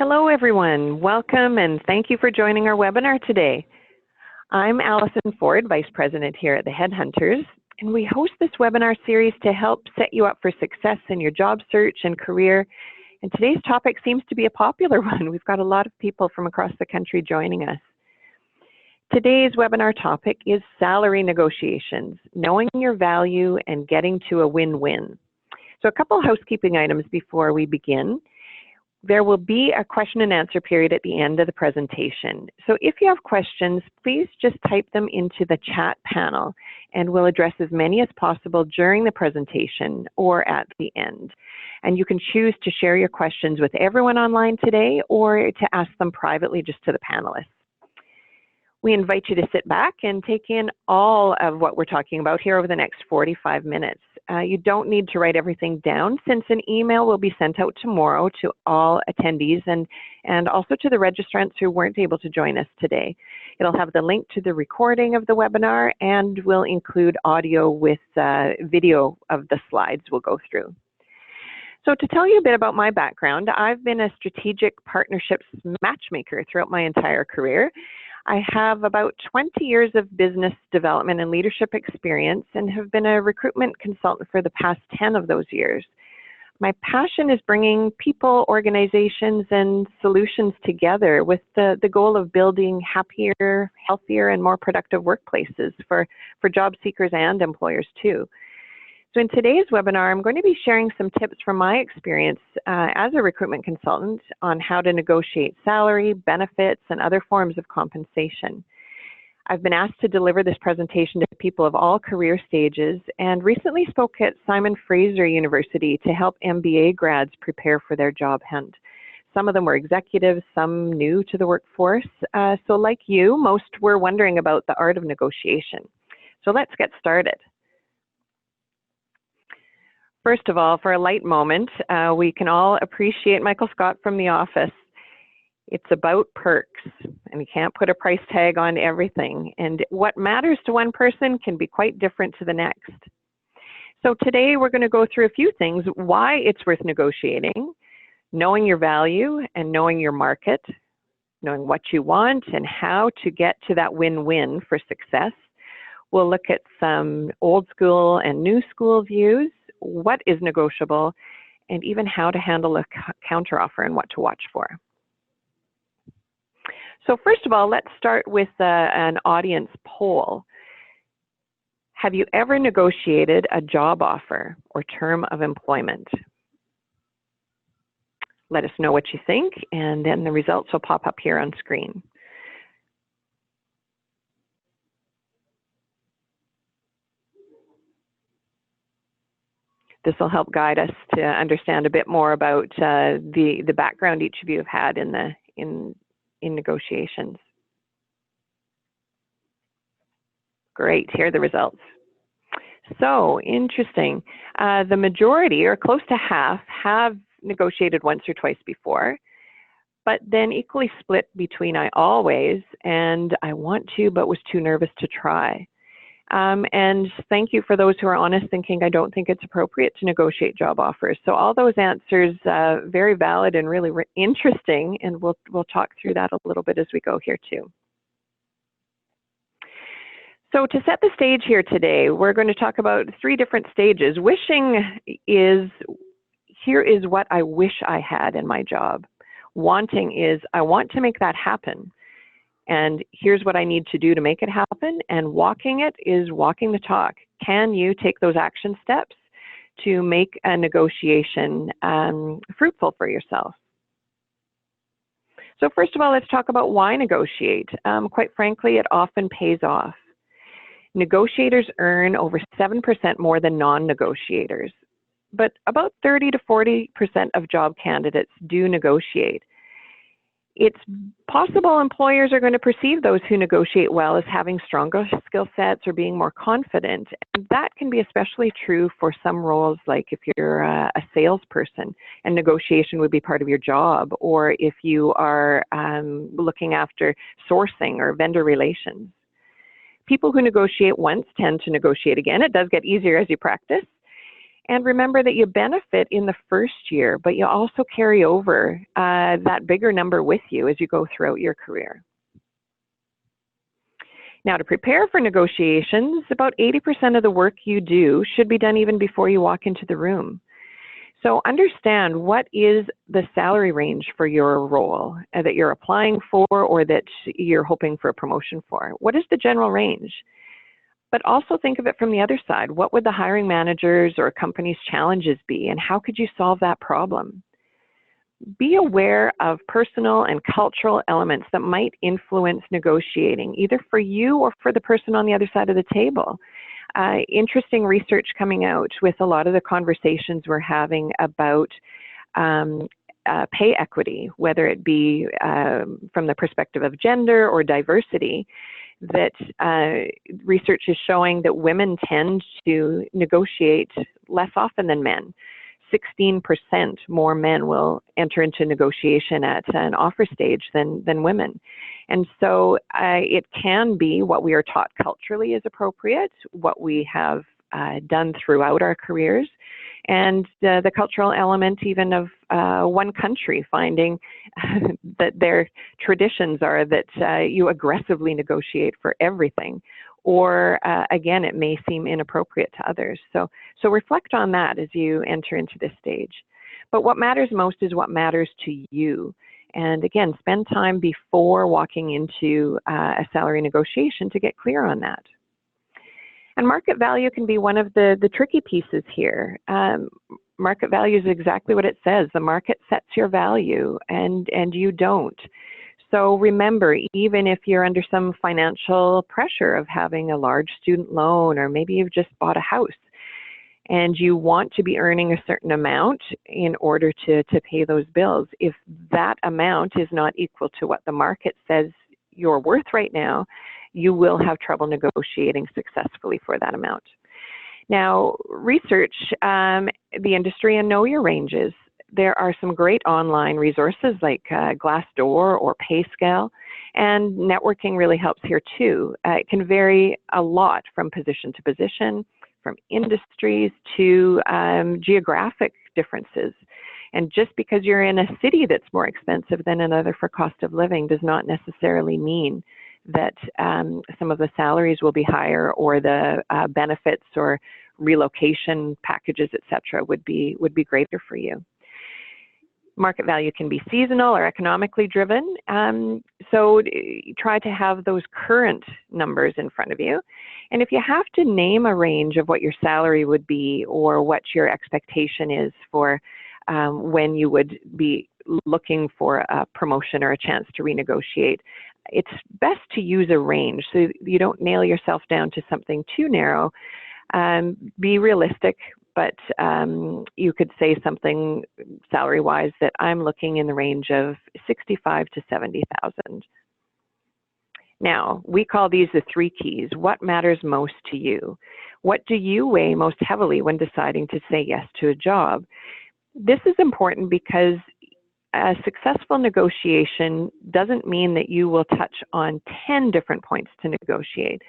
Hello, everyone. Welcome and thank you for joining our webinar today. I'm Allison Ford, Vice President here at the Headhunters, and we host this webinar series to help set you up for success in your job search and career. And today's topic seems to be a popular one. We've got a lot of people from across the country joining us. Today's webinar topic is salary negotiations, knowing your value and getting to a win-win. So a couple housekeeping items before we begin. There will be a question and answer period at the end of the presentation. So if you have questions, please just type them into the chat panel and we'll address as many as possible during the presentation or at the end. And you can choose to share your questions with everyone online today or to ask them privately just to the panelists. We invite you to sit back and take in all of what we're talking about here over the next 45 minutes. You don't need to write everything down since an email will be sent out tomorrow to all attendees and also to the registrants who weren't able to join us today. It'll have the link to the recording of the webinar and will include audio with video of the slides we'll go through. So to tell you a bit about my background, I've been a strategic partnerships matchmaker throughout my entire career. I have about 20 years of business development and leadership experience and have been a recruitment consultant for the past 10 of those years. My passion is bringing people, organizations, and solutions together with the goal of building happier, healthier, and more productive workplaces for job seekers and employers too. So in today's webinar, I'm going to be sharing some tips from my experience as a recruitment consultant on how to negotiate salary, benefits, and other forms of compensation. I've been asked to deliver this presentation to people of all career stages and recently spoke at Simon Fraser University to help MBA grads prepare for their job hunt. Some of them were executives, some new to the workforce. So like you, most were wondering about the art of negotiation. So let's get started. First of all, for a light moment, we can all appreciate Michael Scott from The Office. It's about perks, and you can't put a price tag on everything. And what matters to one person can be quite different to the next. So today we're going to go through a few things: why it's worth negotiating, knowing your value and knowing your market, knowing what you want and how to get to that win-win for success. We'll look at some old school and new school views, what is negotiable, and even how to handle a counteroffer and what to watch for. So first of all, let's start with an audience poll. Have you ever negotiated a job offer or term of employment? Let us know what you think, and then the results will pop up here on screen. This will help guide us to understand a bit more about the background each of you have had in negotiations. Great, here are the results. So interesting. The majority, or close to half, have negotiated once or twice before, but then equally split between I always and I want to but was too nervous to try. And thank you for those who are honest, thinking I don't think it's appropriate to negotiate job offers. So all those answers, very valid and really interesting, and we'll talk through that a little bit as we go here too. So to set the stage here today, we're going to talk about 3 different stages. Wishing is, here is what I wish I had in my job. Wanting is, I want to make that happen. And here's what I need to do to make it happen. And walking it is walking the talk. Can you take those action steps to make a negotiation fruitful for yourself? So first of all, let's talk about why negotiate. Quite frankly, it often pays off. Negotiators earn over 7% more than non-negotiators, but about 30 to 40% of job candidates do negotiate. It's possible employers are going to perceive those who negotiate well as having stronger skill sets or being more confident. And that can be especially true for some roles, like if you're a salesperson and negotiation would be part of your job, or if you are looking after sourcing or vendor relations. People who negotiate once tend to negotiate again. It does get easier as you practice. And remember that you benefit in the first year, but you also carry over that bigger number with you as you go throughout your career. Now, to prepare for negotiations, about 80% of the work you do should be done even before you walk into the room. So understand what is the salary range for your role that you're applying for or that you're hoping for a promotion for. What is the general range? But also think of it from the other side. What would the hiring managers or company's challenges be, and how could you solve that problem? Be aware of personal and cultural elements that might influence negotiating, either for you or for the person on the other side of the table. Interesting research coming out with a lot of the conversations we're having about pay equity, whether it be from the perspective of gender or diversity, that research is showing that women tend to negotiate less often than men. 16% more men will enter into negotiation at an offer stage than women. And so it can be what we are taught culturally is appropriate, what we have done throughout our careers, and the cultural element even of one country finding that their traditions are that you aggressively negotiate for everything, or again, it may seem inappropriate to others. So reflect on that as you enter into this stage. But what matters most is what matters to you. And again, spend time before walking into a salary negotiation to get clear on that. And market value can be one of the tricky pieces here. Market value is exactly what it says. The market sets your value, and you don't. So remember, even if you're under some financial pressure of having a large student loan, or maybe you've just bought a house, and you want to be earning a certain amount in order to pay those bills, if that amount is not equal to what the market says you're worth right now, you will have trouble negotiating successfully for that amount. Now, research the industry and know your ranges. There are some great online resources like Glassdoor or PayScale, and networking really helps here too. It can vary a lot from position to position, from industries to geographic differences. And just because you're in a city that's more expensive than another for cost of living does not necessarily mean that some of the salaries will be higher, or the benefits or relocation packages, et cetera, would be greater for you. Market value can be seasonal or economically driven. So try to have those current numbers in front of you. And if you have to name a range of what your salary would be, or what your expectation is for when you would be looking for a promotion or a chance to renegotiate, it's best to use a range so you don't nail yourself down to something too narrow. Be realistic, but you could say something salary-wise that I'm looking in the range of $65,000 to $70,000. Now, we call these the three keys. What matters most to you? What do you weigh most heavily when deciding to say yes to a job? This is important because a successful negotiation doesn't mean that you will touch on 10 different points to negotiate,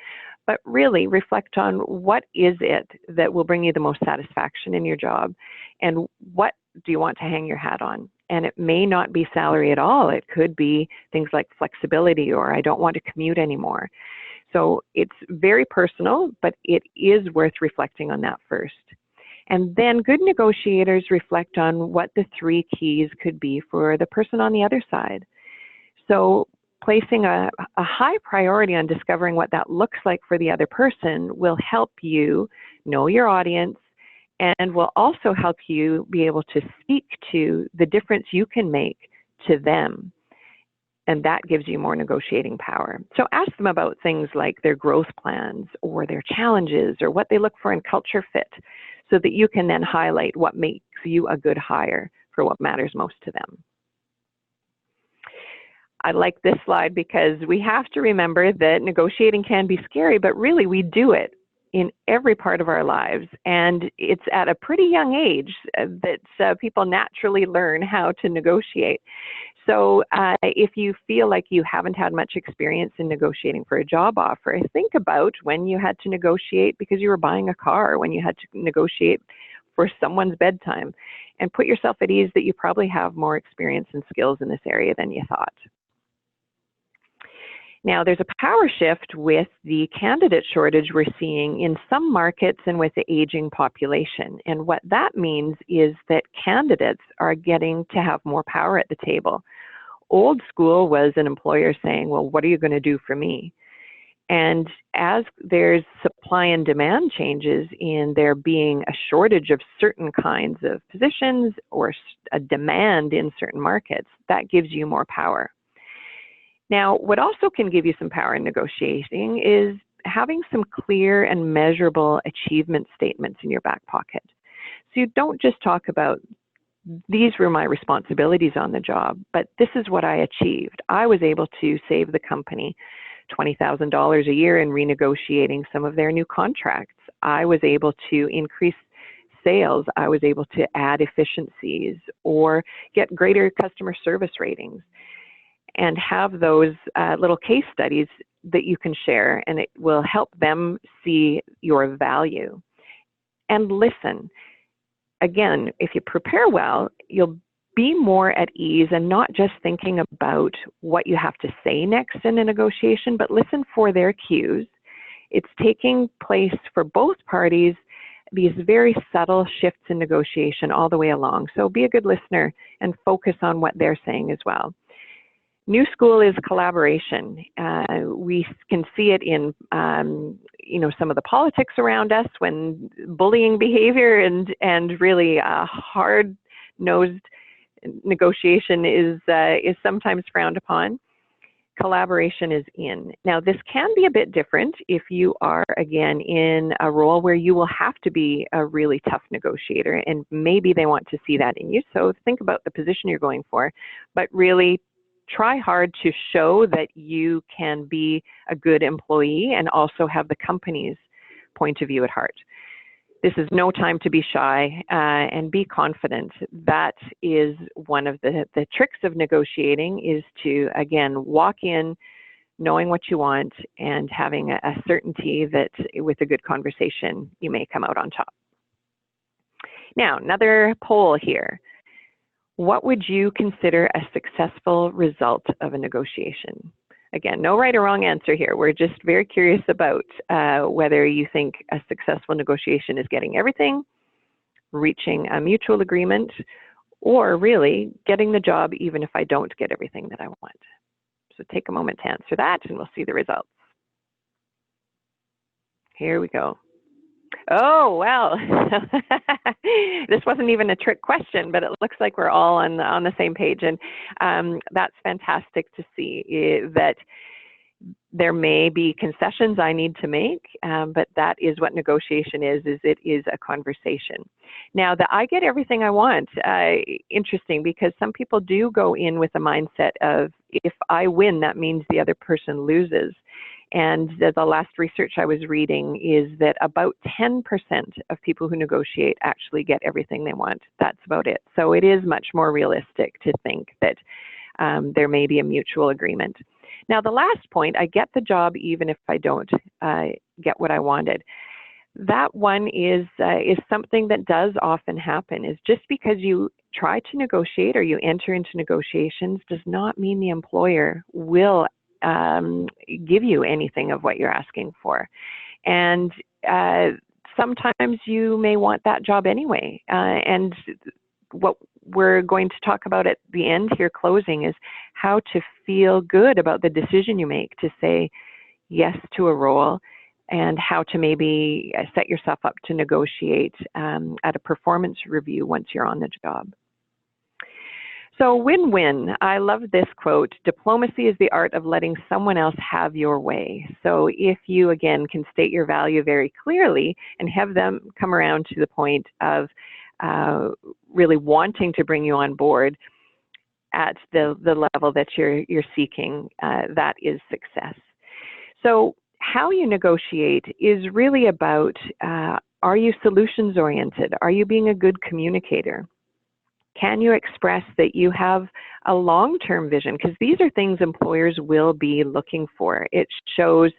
but really reflect on what is it that will bring you the most satisfaction in your job, and what do you want to hang your hat on. And it may not be salary at all. It could be things like flexibility, or I don't want to commute anymore. So it's very personal, but it is worth reflecting on that first. And then good negotiators reflect on what the three keys could be for the person on the other side. So placing a high priority on discovering what that looks like for the other person will help you know your audience, and will also help you be able to speak to the difference you can make to them. And that gives you more negotiating power. So ask them about things like their growth plans, or their challenges, or what they look for in culture fit, so that you can then highlight what makes you a good hire for what matters most to them. I like this slide because we have to remember that negotiating can be scary, but really we do it in every part of our lives. And it's at a pretty young age that people naturally learn how to negotiate. So if you feel like you haven't had much experience in negotiating for a job offer, think about when you had to negotiate because you were buying a car, when you had to negotiate for someone's bedtime, and put yourself at ease that you probably have more experience and skills in this area than you thought. Now, there's a power shift with the candidate shortage we're seeing in some markets and with the aging population. And what that means is that candidates are getting to have more power at the table. Old school was an employer saying, well, what are you going to do for me? And as there's supply and demand changes in there being a shortage of certain kinds of positions or a demand in certain markets, that gives you more power. Now, what also can give you some power in negotiating is having some clear and measurable achievement statements in your back pocket. So you don't just talk about, these were my responsibilities on the job, but this is what I achieved. I was able to save the company $20,000 a year in renegotiating some of their new contracts. I was able to increase sales. I was able to add efficiencies or get greater customer service ratings, and have those little case studies that you can share, and it will help them see your value. And listen. Again, if you prepare well, you'll be more at ease and not just thinking about what you have to say next in a negotiation, but listen for their cues. It's taking place for both parties, these very subtle shifts in negotiation all the way along. So be a good listener and focus on what they're saying as well. New school is collaboration. We can see it in, some of the politics around us when bullying behavior and really hard-nosed negotiation is sometimes frowned upon. Collaboration is in. Now, this can be a bit different if you are, again, in a role where you will have to be a really tough negotiator, and maybe they want to see that in you. So think about the position you're going for, but really try hard to show that you can be a good employee and also have the company's point of view at heart. This is no time to be shy and be confident. That is one of the tricks of negotiating, is to, again, walk in knowing what you want and having a certainty that with a good conversation, you may come out on top. Now, another poll here. What would you consider a successful result of a negotiation? Again, no right or wrong answer here. We're just very curious about whether you think a successful negotiation is getting everything, reaching a mutual agreement, or really getting the job even if I don't get everything that I want. So take a moment to answer that and we'll see the results. Here we go. Oh, well, this wasn't even a trick question, but it looks like we're all on the same page. And that's fantastic to see that there may be concessions I need to make, but that is what negotiation is it is a conversation. Now, the I get everything I want, interesting, because some people do go in with a mindset of if I win, that means the other person loses. And the last research I was reading is that about 10% of people who negotiate actually get everything they want. That's about it. So it is much more realistic to think that there may be a mutual agreement. Now, the last point, I get the job even if I don't get what I wanted. That one is something that does often happen. Is just because you try to negotiate or you enter into negotiations does not mean the employer will give you anything of what you're asking for. And sometimes you may want that job anyway. And what we're going to talk about at the end here, closing, is how to feel good about the decision you make to say yes to a role, and how to maybe set yourself up to negotiate at a performance review once you're on the job. So win-win. I love this quote. Diplomacy is the art of letting someone else have your way. So if you, again, can state your value very clearly and have them come around to the point of really wanting to bring you on board at the level that you're seeking, that is success. So how you negotiate is really about, are you solutions oriented? Are you being a good communicator? Can you express that you have a long-term vision? Because these are things employers will be looking for. It shows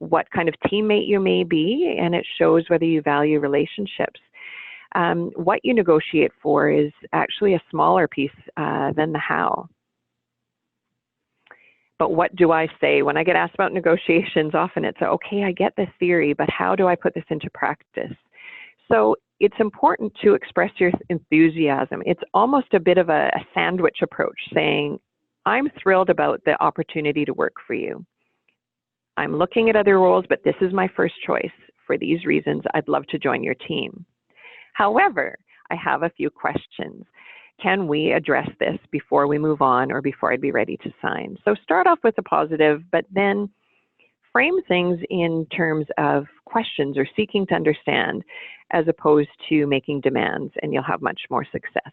what kind of teammate you may be, and it shows whether you value relationships. What you negotiate for is actually a smaller piece than the how. But what do I say? When I get asked about negotiations, often it's, okay, I get this theory, but how do I put this into practice? So it's important to express your enthusiasm. It's almost a bit of a sandwich approach, saying, I'm thrilled about the opportunity to work for you. I'm looking at other roles, but this is my first choice. For these reasons, I'd love to join your team. However, I have a few questions. Can we address this before we move on or before I'd be ready to sign? So start off with a positive, but then frame things in terms of questions or seeking to understand as opposed to making demands, and you'll have much more success.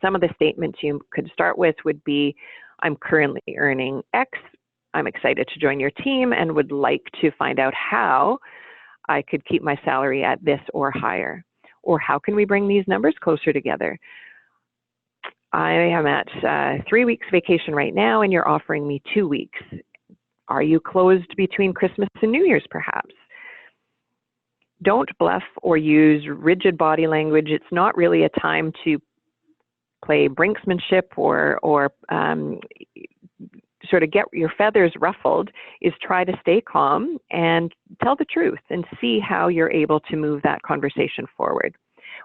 Some of the statements you could start with would be, I'm currently earning X. I'm excited to join your team and would like to find out how I could keep my salary at this or higher. Or how can we bring these numbers closer together? I am at 3 weeks vacation right now and you're offering me 2 weeks. Are you closed between Christmas and New Year's perhaps? Don't bluff or use rigid body language. It's not really a time to play brinksmanship or sort of get your feathers ruffled. Is try to stay calm and tell the truth and see how you're able to move that conversation forward.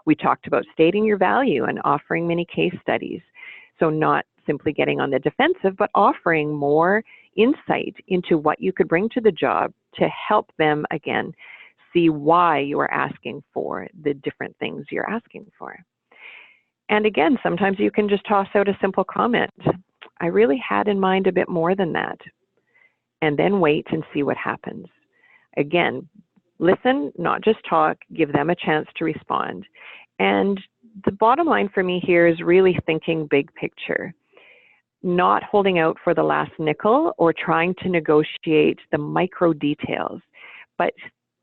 We talked about stating your value and offering many case studies. So not simply getting on the defensive, but offering more insight into what you could bring to the job to help them, again, see why you are asking for the different things you're asking for. And again, sometimes you can just toss out a simple comment. I really had in mind a bit more than that. And then wait and see what happens. Again, listen, not just talk, give them a chance to respond. And the bottom line for me here is really thinking big picture, not holding out for the last nickel or trying to negotiate the micro details, but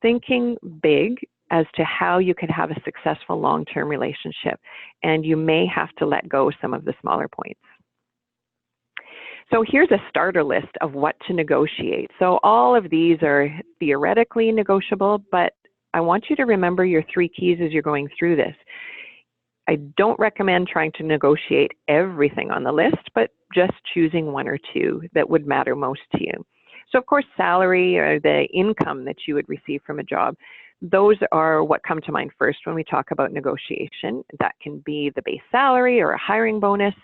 thinking big as to how you can have a successful long-term relationship. And you may have to let go some of the smaller points. So here's a starter list of what to negotiate. So all of these are theoretically negotiable, but I want you to remember your 3 keys as you're going through this. I don't recommend trying to negotiate everything on the list, but just choosing 1 or 2 that would matter most to you. So of course, salary or the income that you would receive from a job, those are what come to mind first when we talk about negotiation. That can be the base salary or a hiring bonus.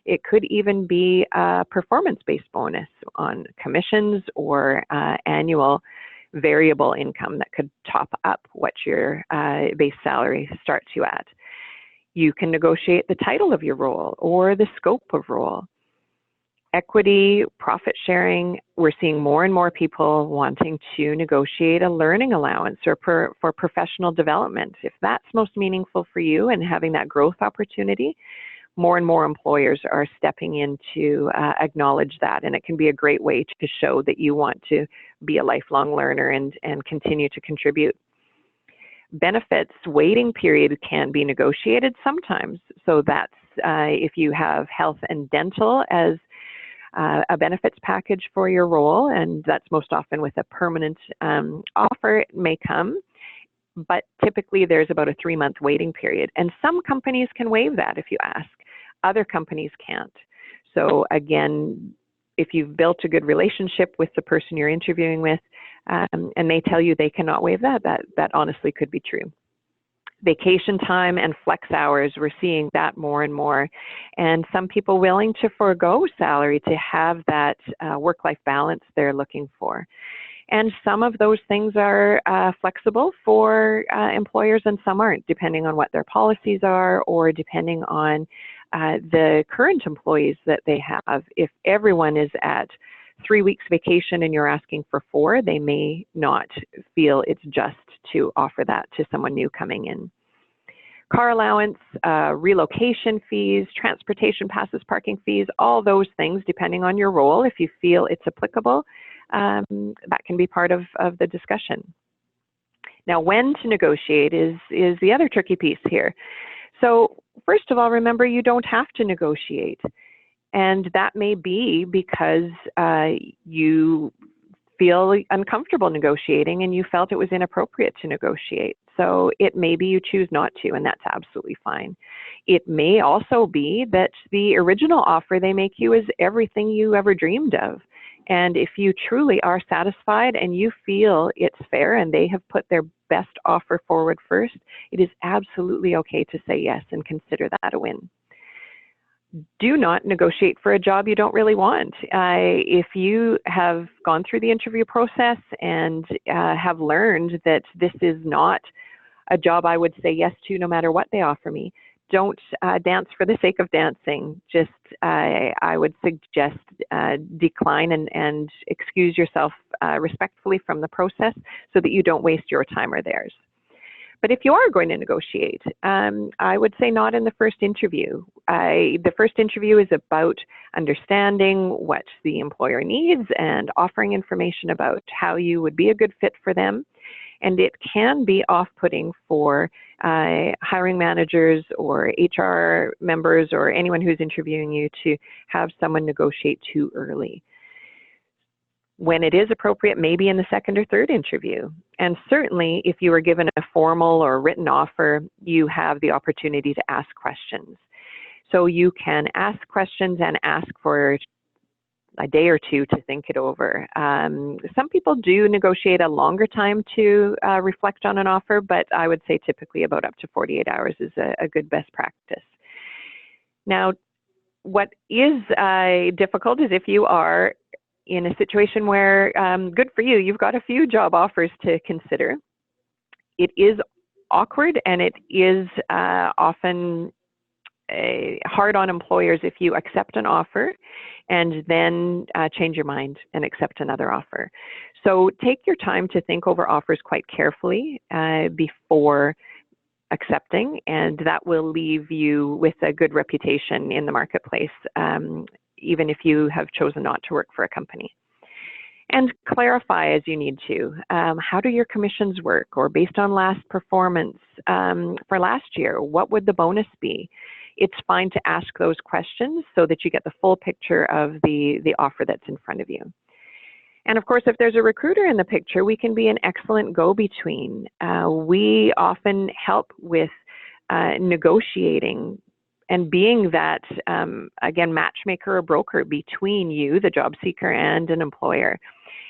It could even be a performance-based bonus on commissions or annual variable income that could top up what your base salary starts you at. You can negotiate the title of your role or the scope of role. Equity, profit sharing, we're seeing more and more people wanting to negotiate a learning allowance or for professional development. If that's most meaningful for you and having that growth opportunity, more and more employers are stepping in to acknowledge that, and it can be a great way to show that you want to be a lifelong learner and continue to contribute. Benefits waiting period can be negotiated sometimes, so that's if you have health and dental as a benefits package for your role, and that's most often with a permanent offer, it may come. But typically there's about a 3-month waiting period, and some companies can waive that if you ask. Other companies can't. So again, if you've built a good relationship with the person you're interviewing with, and they tell you they cannot waive that, that honestly could be true. Vacation time and flex hours, we're seeing that more and more. And some people willing to forego salary to have that work-life balance they're looking for. And some of those things are flexible for employers and some aren't, depending on what their policies are or depending on the current employees that they have. If everyone is at 3 weeks vacation and you're asking for 4, they may not feel it's just to offer that to someone new coming in. Car allowance, relocation fees, transportation passes, parking fees, all those things, depending on your role, if you feel it's applicable, that can be part of the discussion. Now, when to negotiate is the other tricky piece here. So first of all, remember you don't have to negotiate. And that may be because you feel uncomfortable negotiating and you felt it was inappropriate to negotiate. So it may be you choose not to, and that's absolutely fine. It may also be that the original offer they make you is everything you ever dreamed of. And if you truly are satisfied and you feel it's fair and they have put their best offer forward first, it is absolutely okay to say yes and consider that a win. Do not negotiate for a job you don't really want. If you have gone through the interview process and have learned that this is not a job I would say yes to no matter what they offer me, don't dance for the sake of dancing. Just, I would suggest decline and excuse yourself respectfully from the process so that you don't waste your time or theirs. But if you are going to negotiate, I would say not in the first interview. The first interview is about understanding what the employer needs and offering information about how you would be a good fit for them. And it can be off-putting for hiring managers or HR members or anyone who's interviewing you to have someone negotiate too early. When it is appropriate, maybe in the second or third interview. And certainly, if you are given a formal or written offer, you have the opportunity to ask questions. So you can ask questions and ask for a day or two to think it over. Some people do negotiate a longer time to reflect on an offer, but I would say typically about up to 48 hours is a good best practice. Now, what is difficult is if you are in a situation where, good for you, you've got a few job offers to consider. It is awkward and it is often hard on employers if you accept an offer and then change your mind and accept another offer. So take your time to think over offers quite carefully before accepting, and that will leave you with a good reputation in the marketplace, even if you have chosen not to work for a company. And clarify as you need to. How do your commissions work? Or based on last performance for last year, what would the bonus be? It's fine to ask those questions so that you get the full picture of the offer that's in front of you. And of course, if there's a recruiter in the picture, we can be an excellent go-between. We often help with negotiating and being that, again, matchmaker or broker between you, the job seeker, and an employer.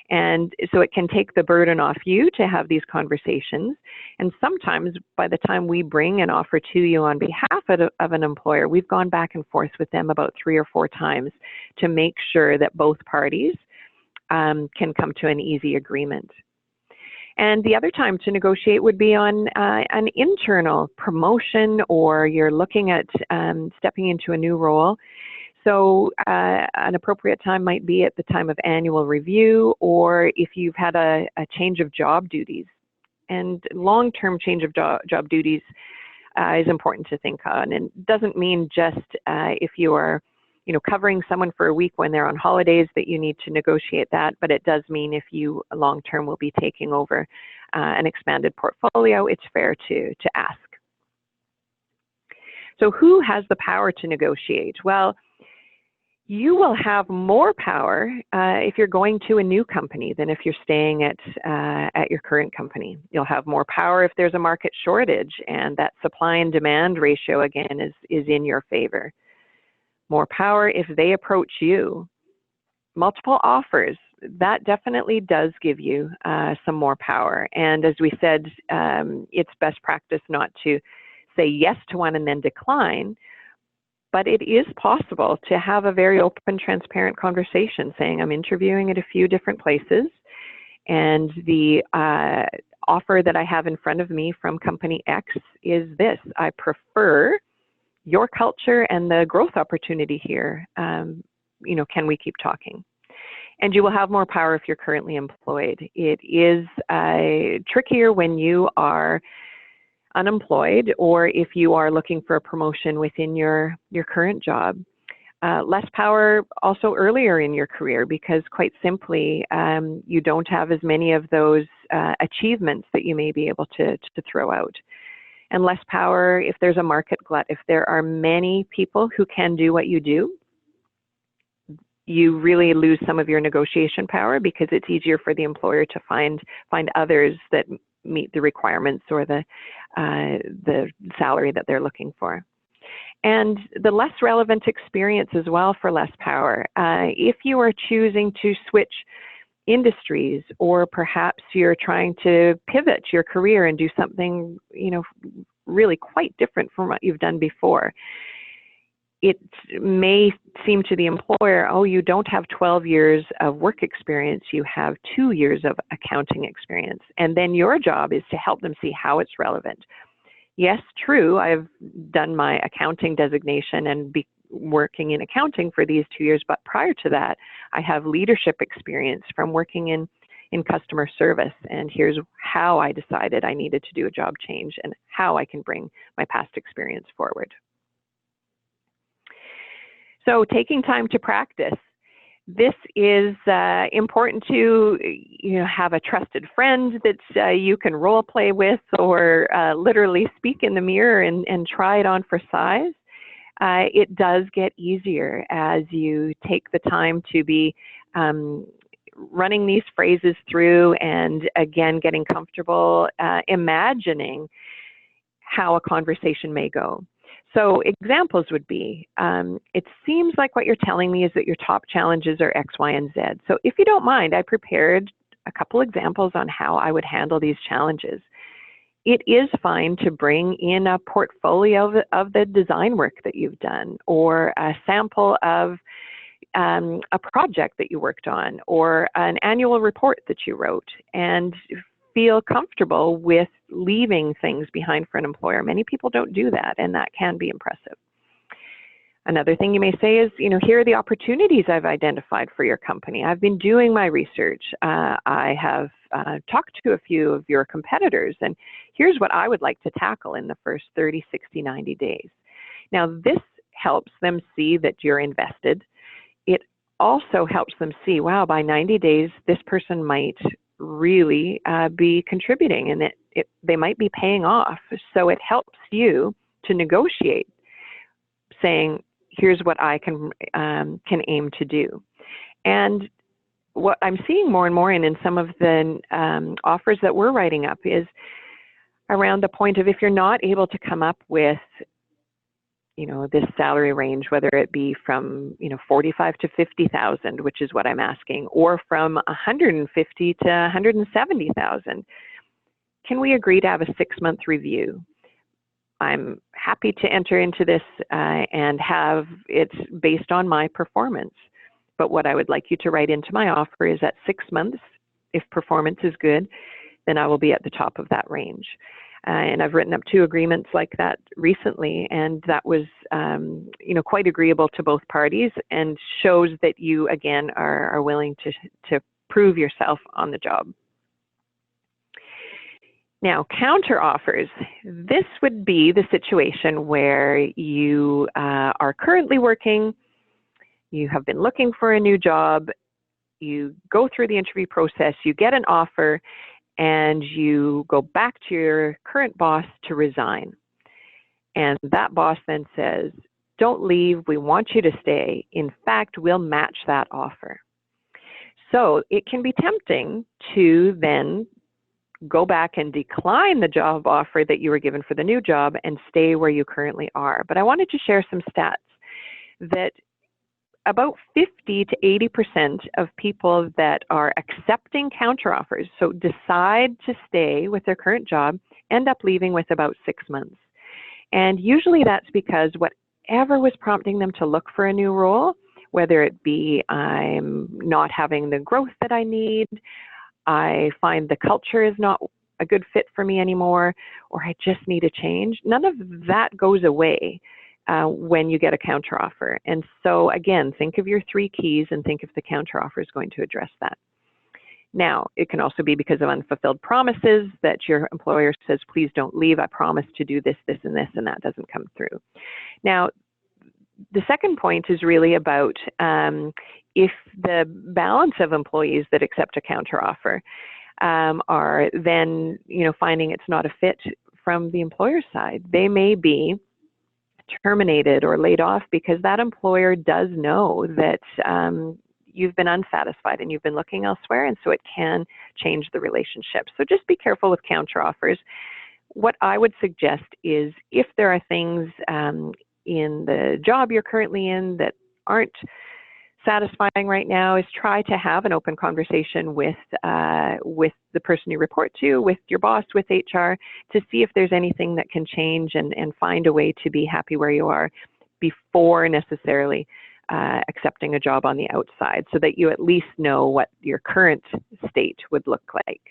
And so it can take the burden off you to have these conversations. And sometimes by the time we bring an offer to you on behalf of an employer, we've gone back and forth with them about 3 or 4 times to make sure that both parties can come to an easy agreement. And the other time to negotiate would be on an internal promotion, or you're looking at stepping into a new role. So an appropriate time might be at the time of annual review, or if you've had a change of job duties. And long-term change of job duties is important to think on. And it doesn't mean just if you are covering someone for a week when they're on holidays that you need to negotiate that, but it does mean if you long-term will be taking over an expanded portfolio, it's fair to ask. So who has the power to negotiate? Well, you will have more power if you're going to a new company than if you're staying at your current company. You'll have more power if there's a market shortage and that supply and demand ratio, again, is in your favor. More power if they approach you. Multiple offers, that definitely does give you some more power. And as we said, it's best practice not to say yes to one and then decline. But it is possible to have a very open, transparent conversation saying, I'm interviewing at a few different places, and the offer that I have in front of me from company X is this. I prefer your culture and the growth opportunity here. Can we keep talking? And you will have more power if you're currently employed. It is trickier when you are unemployed, or if you are looking for a promotion within your current job. Less power also earlier in your career, because quite simply, you don't have as many of those achievements that you may be able to throw out. And less power if there's a market glut. If there are many people who can do what you do, you really lose some of your negotiation power, because it's easier for the employer to find others that meet the requirements or the salary that they're looking for. And the less relevant experience as well for less power. If you are choosing to switch industries, or perhaps you're trying to pivot your career and do something, really quite different from what you've done before, it may seem to the employer, oh, you don't have 12 years of work experience, you have 2 years of accounting experience. And then your job is to help them see how it's relevant. Yes, true, I've done my accounting designation and working in accounting for these 2 years, but prior to that, I have leadership experience from working in customer service, and here's how I decided I needed to do a job change and how I can bring my past experience forward. So taking time to practice. This is important to have a trusted friend that you can role play with, or literally speak in the mirror and try it on for size. It does get easier as you take the time to be running these phrases through, and again getting comfortable imagining how a conversation may go. So examples would be, it seems like what you're telling me is that your top challenges are X, Y, and Z. So if you don't mind, I prepared a couple examples on how I would handle these challenges. It is fine to bring in a portfolio of the design work that you've done, or a sample of a project that you worked on, or an annual report that you wrote, and feel comfortable with leaving things behind for an employer. Many people don't do that, and that can be impressive. Another thing you may say is, here are the opportunities I've identified for your company. I've been doing my research. I have talked to a few of your competitors, and here's what I would like to tackle in the first 30, 60, 90 days. Now, this helps them see that you're invested. It also helps them see, wow, by 90 days, this person might really be contributing, and they might be paying off. So it helps you to negotiate, saying, here's what I can aim to do. And what I'm seeing more and more in some of the offers that we're writing up is around the point of, if you're not able to come up with this salary range, whether it be from 45 to 50,000, which is what I'm asking, or from 150 to 170,000, can we agree to have a 6-month review? I'm happy to enter into this and have it based on my performance. But what I would like you to write into my offer is that 6 months, if performance is good, then I will be at the top of that range. And I've written up 2 agreements like that recently, and that was, quite agreeable to both parties, and shows that you, again, are willing to prove yourself on the job. Now, counter offers. This would be the situation where you are currently working, you have been looking for a new job, you go through the interview process, you get an offer, and you go back to your current boss to resign. And that boss then says, don't leave, we want you to stay. In fact, we'll match that offer. So it can be tempting to then go back and decline the job offer that you were given for the new job and stay where you currently are. But I wanted to share some stats that about 50 to 80% of people that are accepting counteroffers, so decide to stay with their current job, end up leaving with about 6 months. And usually that's because whatever was prompting them to look for a new role, whether it be I'm not having the growth that I need, I find the culture is not a good fit for me anymore, or I just need a change, none of that goes away when you get a counteroffer. And so again, think of your 3 keys and think if the counteroffer is going to address that. Now, it can also be because of unfulfilled promises that your employer says, please don't leave, I promise to do this, this, and this, and that doesn't come through. Now, the second point is really about if the balance of employees that accept a counteroffer are then, finding it's not a fit from the employer's side. They may be terminated or laid off because that employer does know that you've been unsatisfied and you've been looking elsewhere, and so it can change the relationship. So just be careful with counteroffers. What I would suggest is if there are things in the job you're currently in that aren't satisfying right now, is try to have an open conversation with the person you report to, with your boss, with HR, to see if there's anything that can change and find a way to be happy where you are before necessarily accepting a job on the outside, so that you at least know what your current state would look like.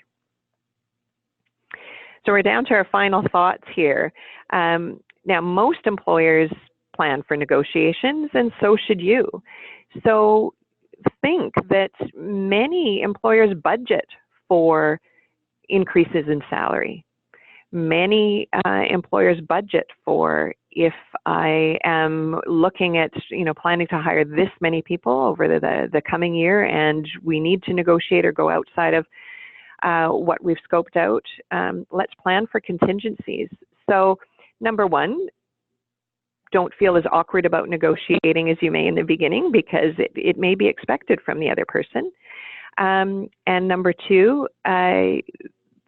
So we're down to our final thoughts here. Now, most employers plan for negotiations, and so should you. So think that many employers budget for increases in salary. Many employers budget for, if I am looking at, planning to hire this many people over the coming year, and we need to negotiate or go outside of what we've scoped out, let's plan for contingencies. So number one, don't feel as awkward about negotiating as you may in the beginning, because it may be expected from the other person. And number two,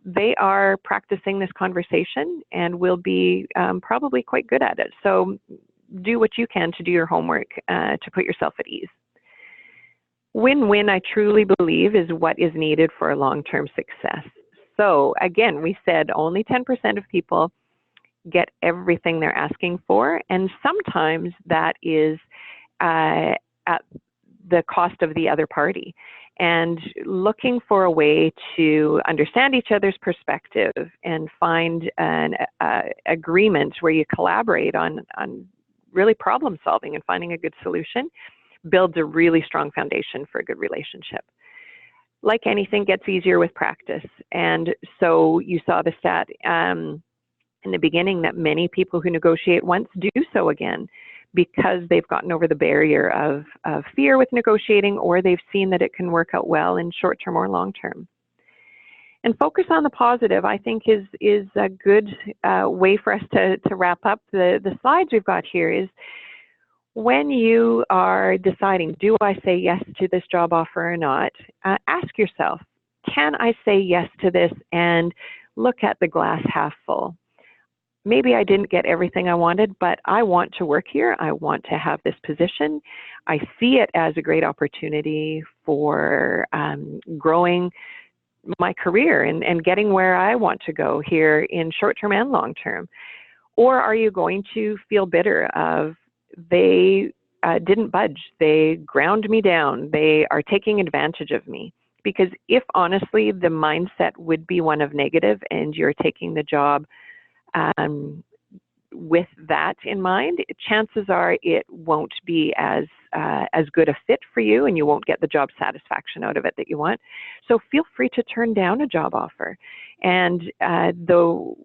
they are practicing this conversation and will be probably quite good at it. So do what you can to do your homework to put yourself at ease. Win-win, I truly believe, is what is needed for long-term success. So again, we said only 10% of people get everything they're asking for, and sometimes that is at the cost of the other party. And looking for a way to understand each other's perspective and find an agreement where you collaborate on really problem solving and finding a good solution builds a really strong foundation for a good relationship. Like anything, gets easier with practice. And so you saw the stat in the beginning that many people who negotiate once do so again, because they've gotten over the barrier of fear with negotiating, or they've seen that it can work out well in short term or long term. And focus on the positive, I think, is a good way for us to wrap up the slides we've got here. Is when you are deciding, do I say yes to this job offer or not, ask yourself, can I say yes to this and look at the glass half full? Maybe I didn't get everything I wanted, but I want to work here. I want to have this position. I see it as a great opportunity for growing my career and getting where I want to go here in short term and long term. Or are you going to feel bitter of, they didn't budge, they ground me down, they are taking advantage of me? Because if honestly the mindset would be one of negative and you're taking the job with that in mind, chances are it won't be as good a fit for you, and you won't get the job satisfaction out of it that you want. So feel free to turn down a job offer. And though,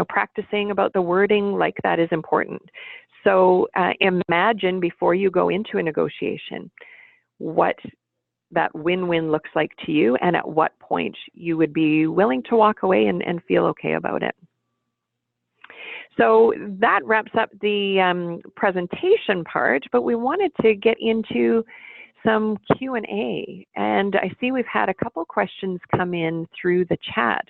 practicing about the wording like that is important. So imagine before you go into a negotiation what that win-win looks like to you, and at what point you would be willing to walk away and feel okay about it. So that wraps up the presentation part, but we wanted to get into some Q&A. And I see we've had a couple questions come in through the chat,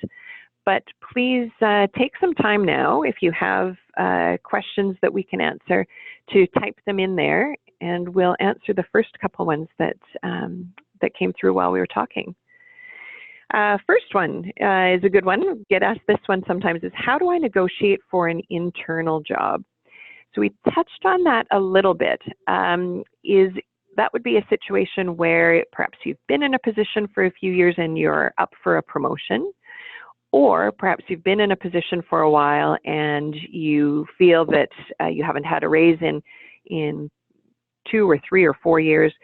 but please take some time now, if you have questions that we can answer, to type them in there, and we'll answer the first couple ones that came through while we were talking. First one is a good one. Get asked this one sometimes, is how do I negotiate for an internal job? So we touched on that a little bit. That would be a situation where perhaps you've been in a position for a few years and you're up for a promotion, or perhaps you've been in a position for a while and you feel that you haven't had a raise in 2 or 3 or 4 years.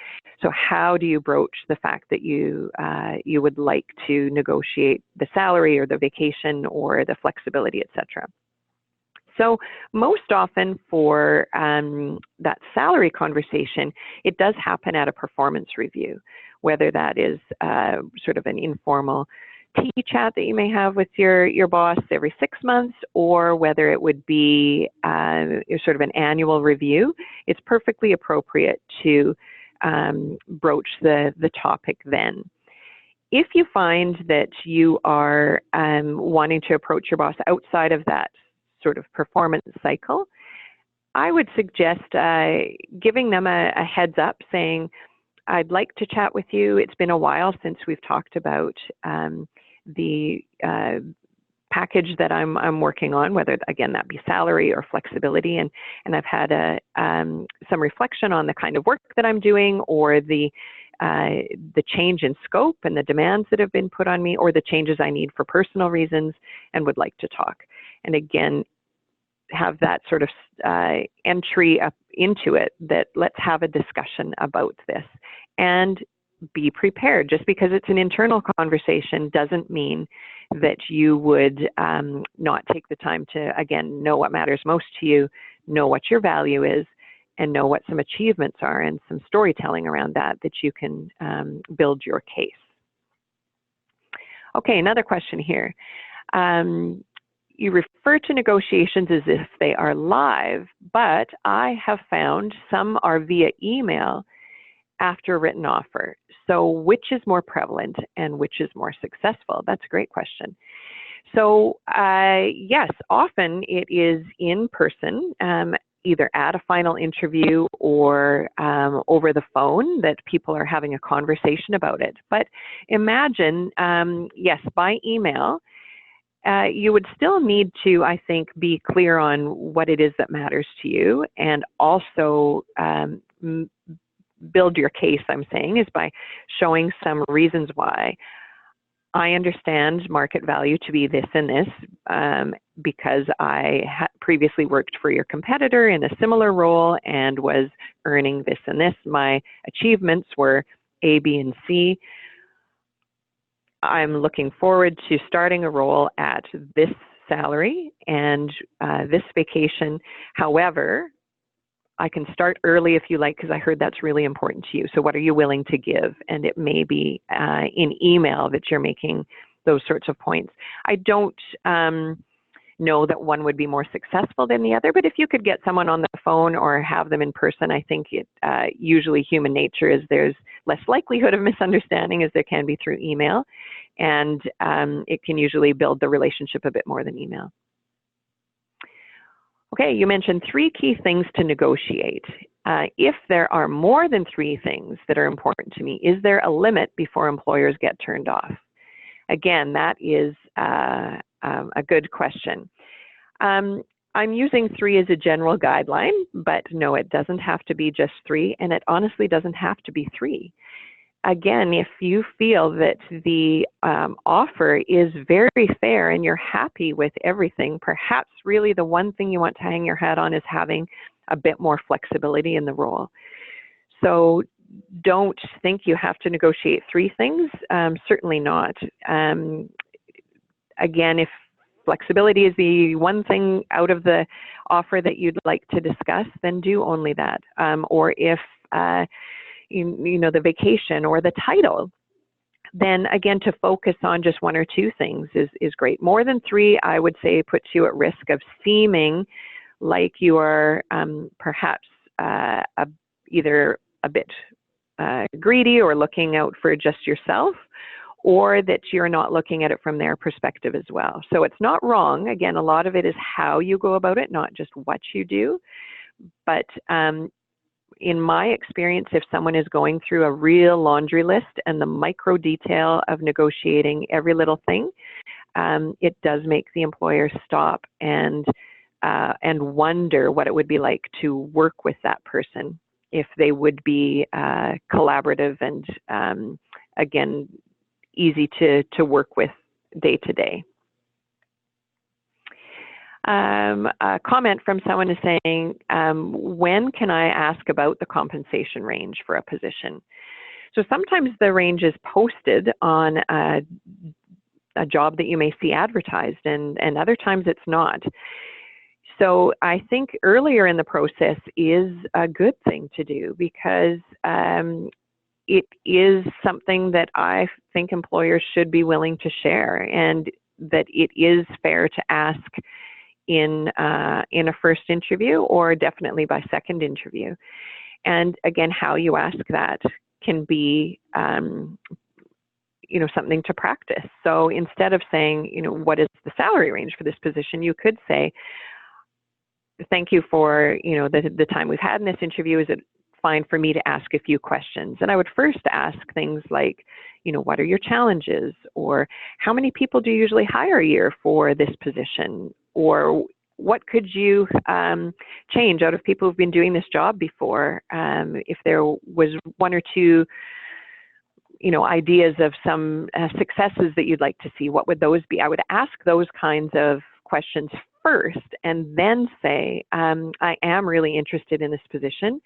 So how do you broach the fact that you would like to negotiate the salary or the vacation or the flexibility, etc.? So most often for that salary conversation, it does happen at a performance review, whether that is sort of an informal tea chat that you may have with your boss every 6 months, or whether it would be sort of an annual review. It's perfectly appropriate to broach the topic then. if you find that you are wanting to approach your boss outside of that sort of performance cycle, I would suggest giving them a heads up saying, I'd like to chat with you. It's been a while since we've talked about the package that I'm working on, whether, again, that be salary or flexibility. And I've had some reflection on the kind of work that I'm doing, or the change in scope and the demands that have been put on me, or the changes I need for personal reasons, and would like to talk. And again, have that sort of entry up into it, that let's have a discussion about this, and be prepared. Just because it's an internal conversation doesn't mean that you would not take the time to, again, know what matters most to you, know what your value is, and know what some achievements are, and some storytelling around that you can build your case. Okay, another question here. You refer to negotiations as if they are live, but I have found some are via email after a written offer. So which is more prevalent and which is more successful? That's a great question. So yes, often it is in person, either at a final interview or over the phone, that people are having a conversation about it. But imagine, yes, by email, you would still need to, I think, be clear on what it is that matters to you, and also build your case, I'm saying, is by showing some reasons why. I understand market value to be this and this because I previously worked for your competitor in a similar role and was earning this and this. My achievements were A, B, and C. I'm looking forward to starting a role at this salary and this vacation. However, I can start early if you like, because I heard that's really important to you. So what are you willing to give? And it may be in email that you're making those sorts of points. I don't know that one would be more successful than the other, but if you could get someone on the phone or have them in person, I think it usually human nature is there's less likelihood of misunderstanding as there can be through email, and it can usually build the relationship a bit more than email. Okay, you mentioned 3 key things to negotiate. If there are more than 3 things that are important to me, is there a limit before employers get turned off? Again, that is a good question. I'm using 3 as a general guideline, but no, it doesn't have to be just 3, and it honestly doesn't have to be 3. Again, if you feel that the offer is very fair and you're happy with everything, perhaps really the one thing you want to hang your hat on is having a bit more flexibility in the role. So don't think you have to negotiate 3 things, certainly not. Again, if flexibility is the one thing out of the offer that you'd like to discuss, then do only that. Or if you know, the vacation or the title, then again, to focus on just 1 or 2 things is great. More than 3, I would say, puts you at risk of seeming like you are perhaps either a bit greedy or looking out for just yourself, or that you're not looking at it from their perspective as well. So it's not wrong. Again, a lot of it is how you go about it, not just what you do. But in my experience, if someone is going through a real laundry list and the micro detail of negotiating every little thing, it does make the employer stop and wonder what it would be like to work with that person, if they would be collaborative and, again, easy to work with day to day. A comment from someone is saying, when can I ask about the compensation range for a position? So sometimes the range is posted on a job that you may see advertised, and other times it's not. So I think earlier in the process is a good thing to do, because it is something that I think employers should be willing to share, and that it is fair to ask in a first interview, or definitely by second interview. And again, how you ask that can be, something to practice. So instead of saying, what is the salary range for this position, you could say, thank you for, the time we've had in this interview. Is it fine for me to ask a few questions? And I would first ask things like, what are your challenges? Or how many people do you usually hire a year for this position? Or what could you change out of people who've been doing this job before? If there was one or two ideas of some successes that you'd like to see, what would those be? I would ask those kinds of questions first and then say, I am really interested in this position,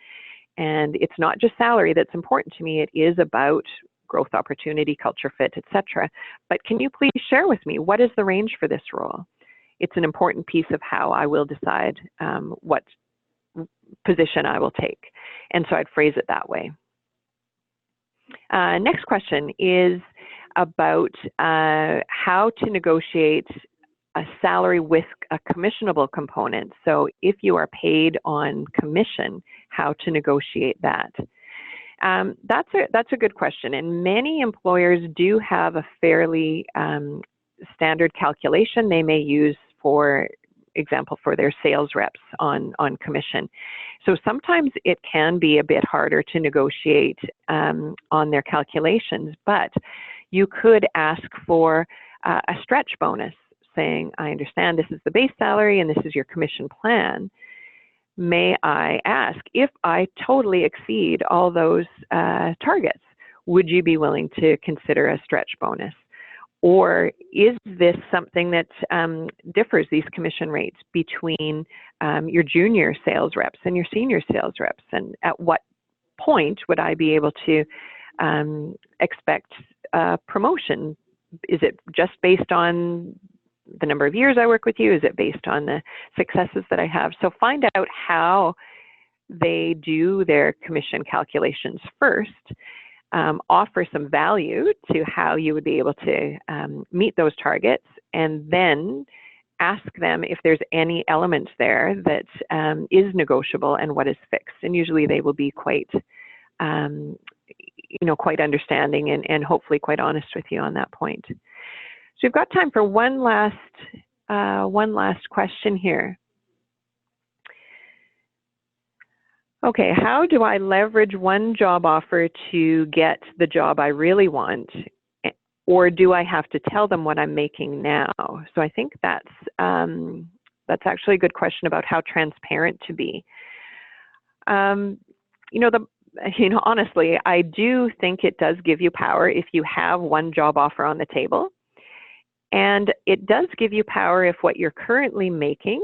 and it's not just salary that's important to me. It is about growth opportunity, culture fit, etc. But can you please share with me, what is the range for this role? It's an important piece of how I will decide what position I will take. And so I'd phrase it that way. Next question is about how to negotiate a salary with a commissionable component. So if you are paid on commission, how to negotiate that? That's a good question, and many employers do have a fairly standard calculation they may use, for example, for their sales reps on commission. So sometimes it can be a bit harder to negotiate on their calculations, but you could ask for a stretch bonus, saying, I understand this is the base salary and this is your commission plan. May I ask, if I totally exceed all those targets, would you be willing to consider a stretch bonus? Or is this something that differs, these commission rates, between your junior sales reps and your senior sales reps? And at what point would I be able to expect promotion? Is it just based on the number of years I work with you? Is it based on the successes that I have? So find out how they do their commission calculations first. Offer some value to how you would be able to meet those targets, and then ask them if there's any elements there that is negotiable and what is fixed. And usually they will be quite, quite understanding and hopefully quite honest with you on that point. So we've got time for one last question here. Okay, how do I leverage one job offer to get the job I really want? Or do I have to tell them what I'm making now? So I think that's actually a good question about how transparent to be. Honestly, I do think it does give you power if you have one job offer on the table. And it does give you power if what you're currently making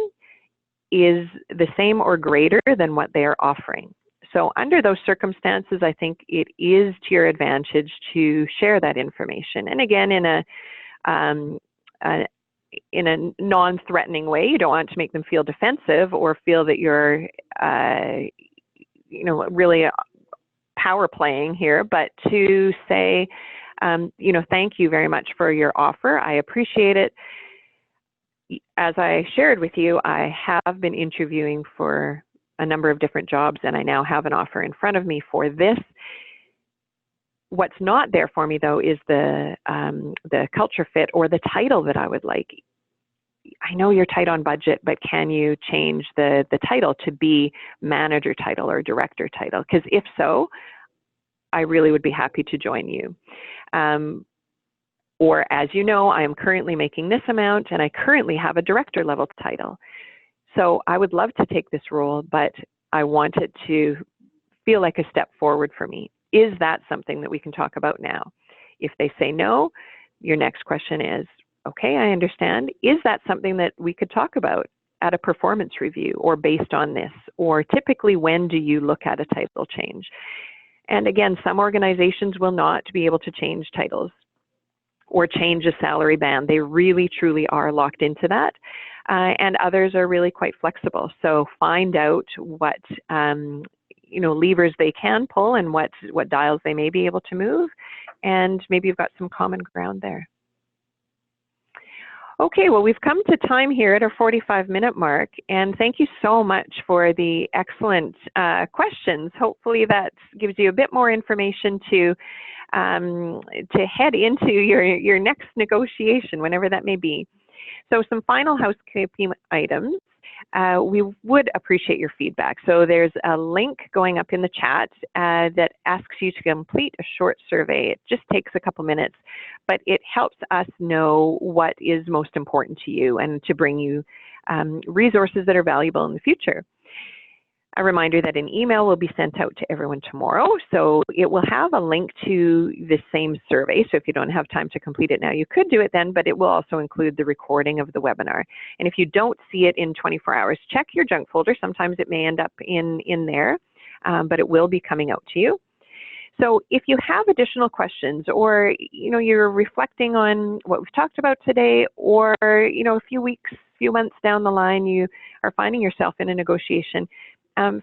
is the same or greater than what they are offering. So under those circumstances, I think it is to your advantage to share that information. And again, in a non-threatening way. You don't want to make them feel defensive or feel that you're, really power playing here, but to say, thank you very much for your offer. I appreciate it. As I shared with you, I have been interviewing for a number of different jobs, and I now have an offer in front of me for this. What's not there for me, though, is the culture fit or the title that I would like. I know you're tight on budget, but can you change the title to be manager title or director title? Because if so, I really would be happy to join you. Or as you know, I am currently making this amount and I currently have a director level title. So I would love to take this role, but I want it to feel like a step forward for me. Is that something that we can talk about now? If they say no, your next question is, okay, I understand. Is that something that we could talk about at a performance review or based on this? Or typically, when do you look at a title change? And again, some organizations will not be able to change titles or change a salary band. They really, truly are locked into that. And others are really quite flexible. So find out what levers they can pull and what dials they may be able to move. And maybe you've got some common ground there. Okay, well, we've come to time here at our 45-minute mark, and thank you so much for the excellent questions. Hopefully that gives you a bit more information to to head into your next negotiation, whenever that may be. So some final housekeeping items. We would appreciate your feedback. So there's a link going up in the chat that asks you to complete a short survey. It just takes a couple minutes, but it helps us know what is most important to you and to bring you resources that are valuable in the future. A reminder that an email will be sent out to everyone tomorrow, so it will have a link to the same survey. So if you don't have time to complete it now, you could do it then, but it will also include the recording of the webinar. And if you don't see it in 24 hours, check your junk folder. Sometimes it may end up in there, but it will be coming out to you. So if you have additional questions, or you're reflecting on what we've talked about today, or a few weeks, few months down the line, you are finding yourself in a negotiation,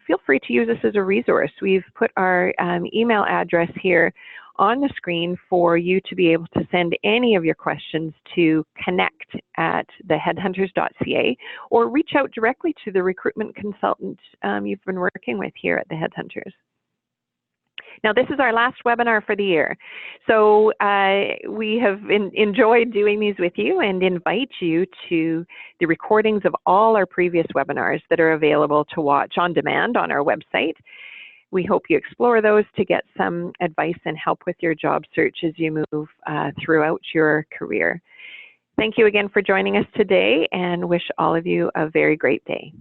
feel free to use this as a resource. We've put our email address here on the screen for you to be able to send any of your questions to connect@theheadhunters.ca, or reach out directly to the recruitment consultant you've been working with here at the Headhunters. Now, this is our last webinar for the year. So we have enjoyed doing these with you and invite you to the recordings of all our previous webinars that are available to watch on demand on our website. We hope you explore those to get some advice and help with your job search as you move throughout your career. Thank you again for joining us today, and wish all of you a very great day.